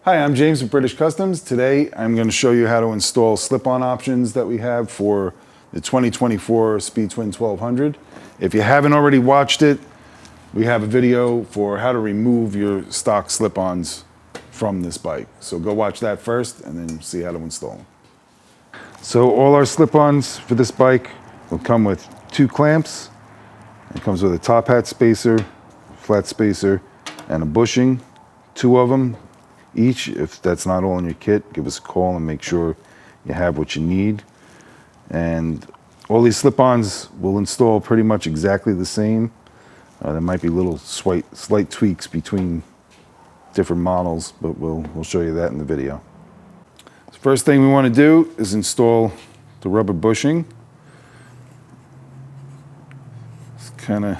Hi, I'm James with British Customs. Today I'm going to show you how to install slip-on options that we have for the 2024 Speed Twin 1200. If you haven't already watched it, we have a video for how to remove your stock slip-ons from this bike. So go watch that first and then see how to install them. So all our slip-ons for this bike will come with 2 clamps. It comes with a top hat spacer, flat spacer, and a bushing, 2 of them each. If that's not all in your kit, give us a call and make sure you have what you need. And all these slip-ons will install pretty much exactly the same. There might be little slight tweaks between different models, but we'll show you that in the video. The first thing we want to do is install the rubber bushing. Just kind of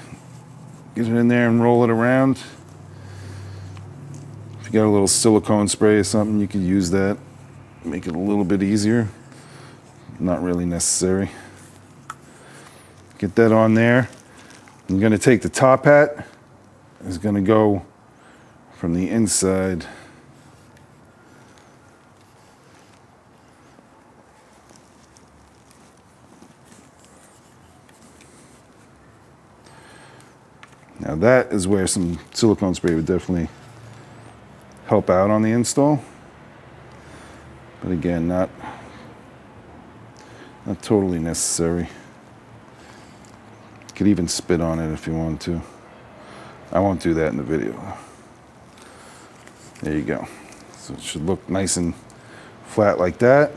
get it in there and roll it around. If you got a little silicone spray or something, you could use that. Make it a little bit easier. Not really necessary. Get that on there. I'm going to take the top hat. It's going to go from the inside Now that is where some silicone spray would definitely help out on the install. But again, not totally necessary. You could even spit on it if you want to. I won't do that in the video. There you go. So it should look nice and flat like that.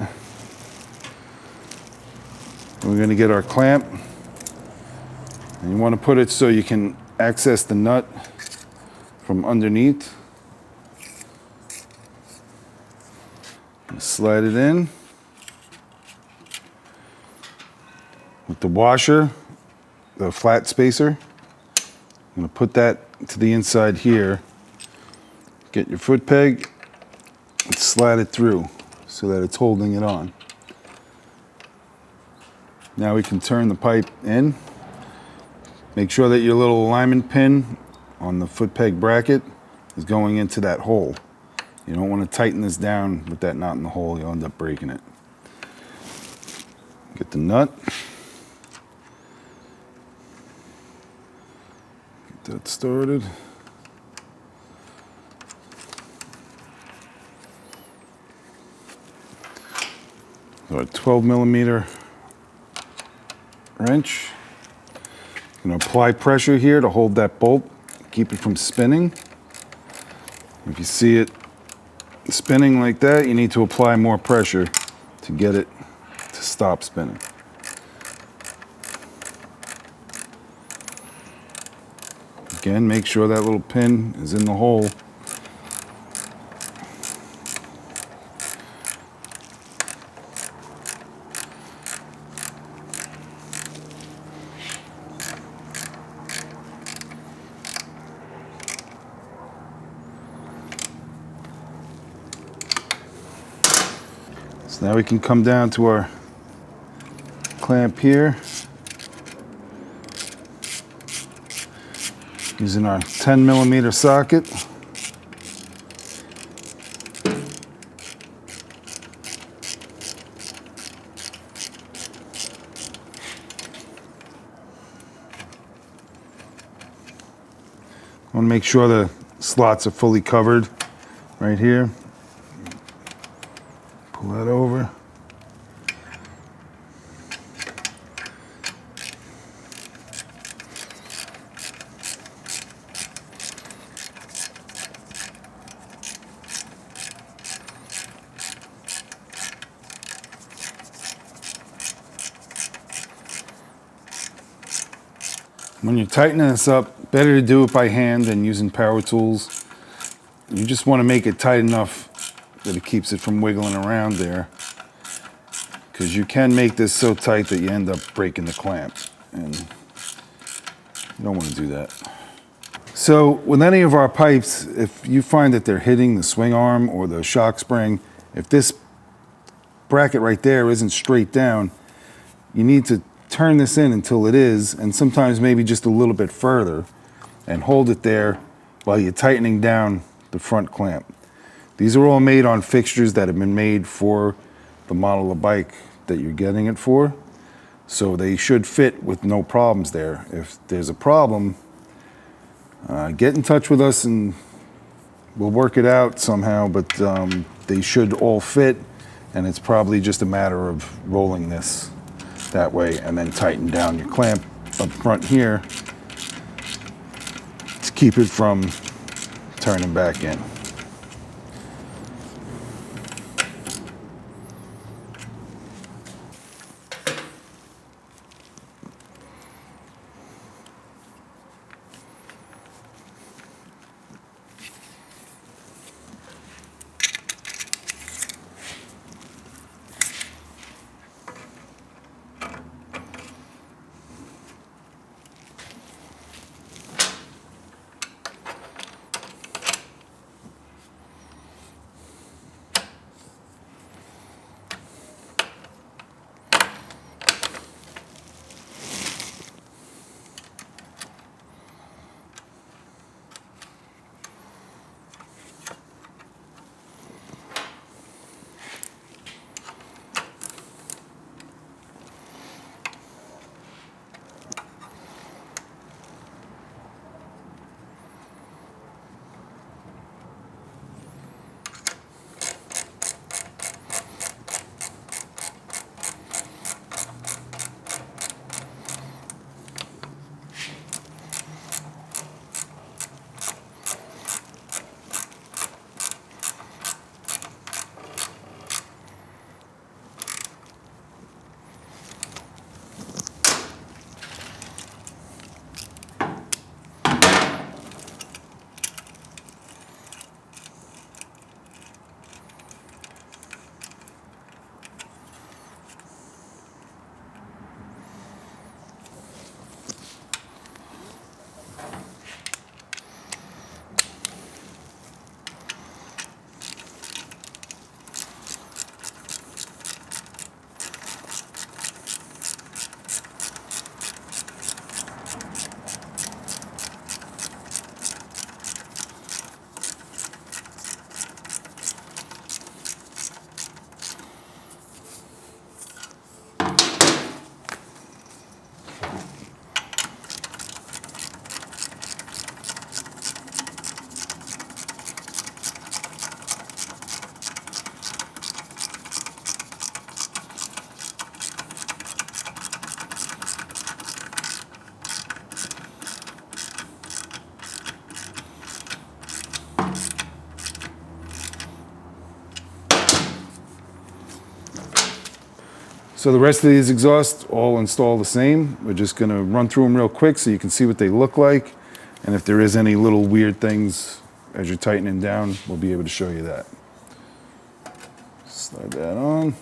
We're going to get our clamp. And you want to put it so you can access the nut from underneath. Slide it in. With the washer, the flat spacer, I'm going to put that to the inside here. Get your foot peg and slide it through so that it's holding it on. Now we can turn the pipe in. Make sure that your little alignment pin on the foot peg bracket is going into that hole. You don't want to tighten this down with that knot in the hole, you'll end up breaking it. Get the nut. Get that started. So a 12mm wrench. I'm going to apply pressure here to hold that bolt, keep it from spinning. If you see it spinning like that, you need to apply more pressure to get it to stop spinning. Again, make sure that little pin is in the hole. So now we can come down to our clamp here. Using our 10mm socket. I want to make sure the slots are fully covered right here. Pull that over. When you're tightening this up, better to do it by hand than using power tools. You just want to make it tight enough that it keeps it from wiggling around there, because you can make this so tight that you end up breaking the clamp, and you don't want to do that. So with any of our pipes, if you find that they're hitting the swing arm or the shock spring, if this bracket right there isn't straight down, you need to turn this in until it is, and sometimes maybe just a little bit further, and hold it there while you're tightening down the front clamp. These are all made on fixtures that have been made for the model of bike that you're getting it for. So they should fit with no problems there. If there's a problem, get in touch with us and we'll work it out somehow, but they should all fit, and it's probably just a matter of rolling this that way and then tighten down your clamp up front here to keep it from turning back in. So the rest of these exhausts all install the same. We're just gonna run through them real quick so you can see what they look like. And if there is any little weird things as you're tightening down, we'll be able to show you that. Slide that on.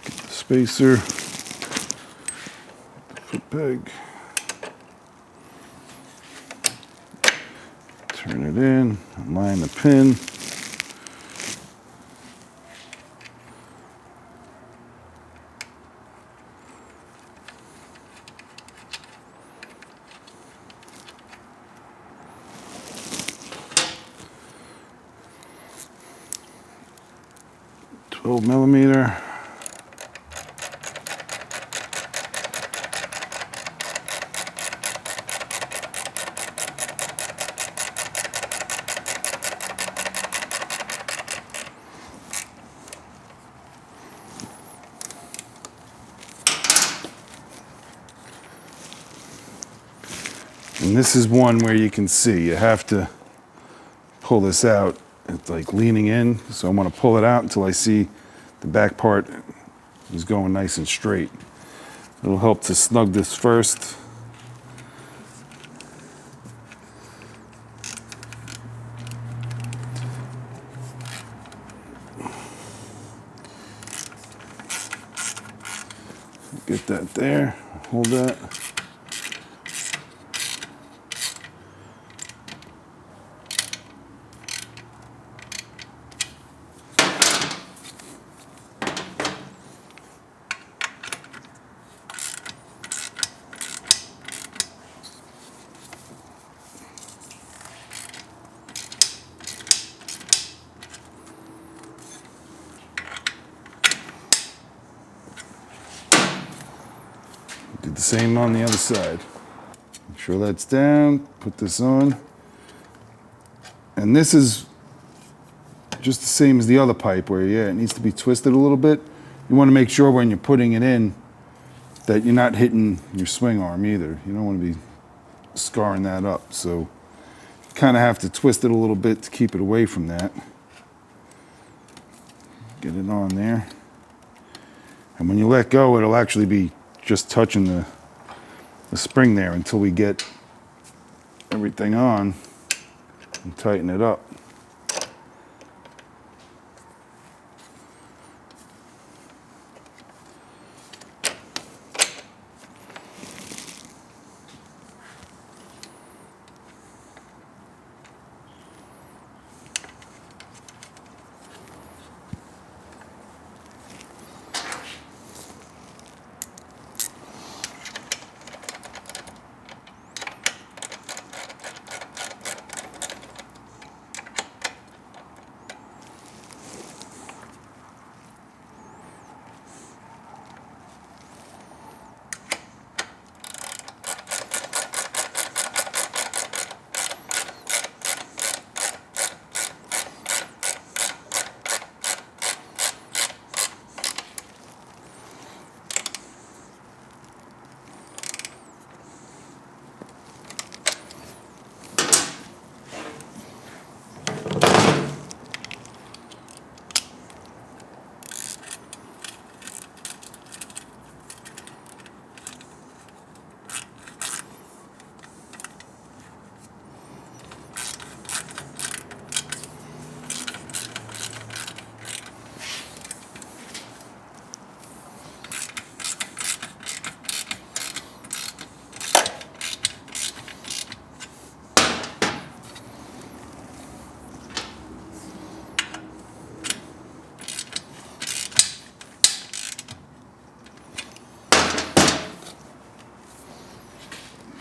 Get the spacer, foot peg. Turn it in, align the pin. $12mm. And this is one where you can see you have to pull this out. It's like leaning in, so I'm going to pull it out until I see the back part is going nice and straight. It'll help to snug this first. Get that there, hold that. the same on the other side. Make sure that's down, put this on. And this is just the same as the other pipe where, yeah, it needs to be twisted a little bit. You want to make sure when you're putting it in that you're not hitting your swing arm either. You don't want to be scarring that up. So you kind of have to twist it a little bit to keep it away from that. Get it on there. And when you let go, it'll actually be just touching the spring there until we get everything on and tighten it up.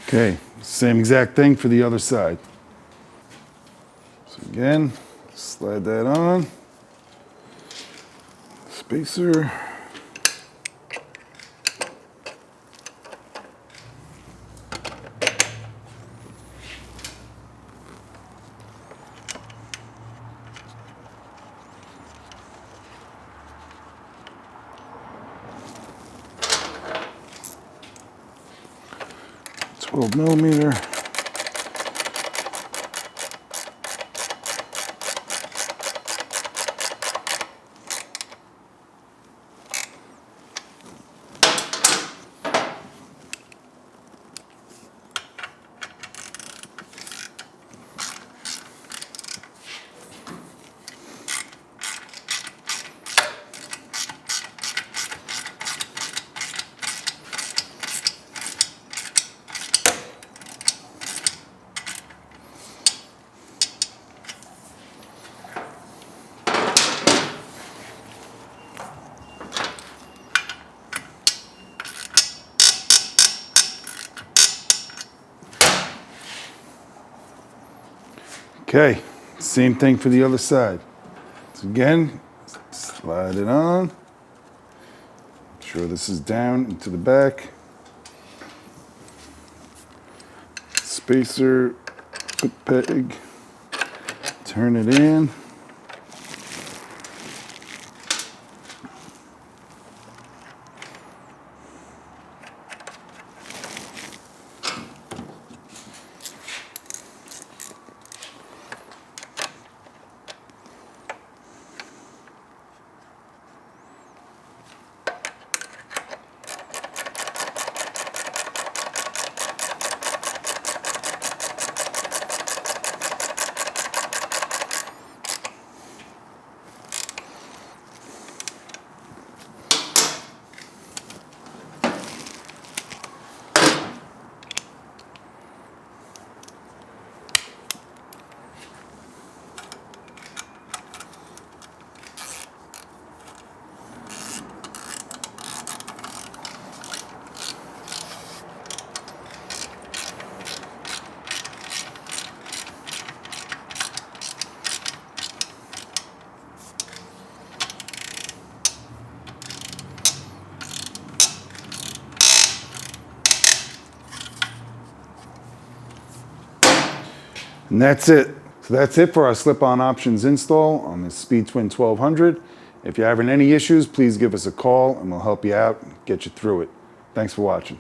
Okay, same exact thing for the other side. So again, slide that on. Spacer. $12mm. Okay, same thing for the other side. So again, slide it on. Make sure this is down into the back. Spacer, foot peg, turn it in. And that's it. So that's it for our slip-on options install on the Speed Twin 1200. If you're having any issues, please give us a call and we'll help you out, get you through it. Thanks for watching.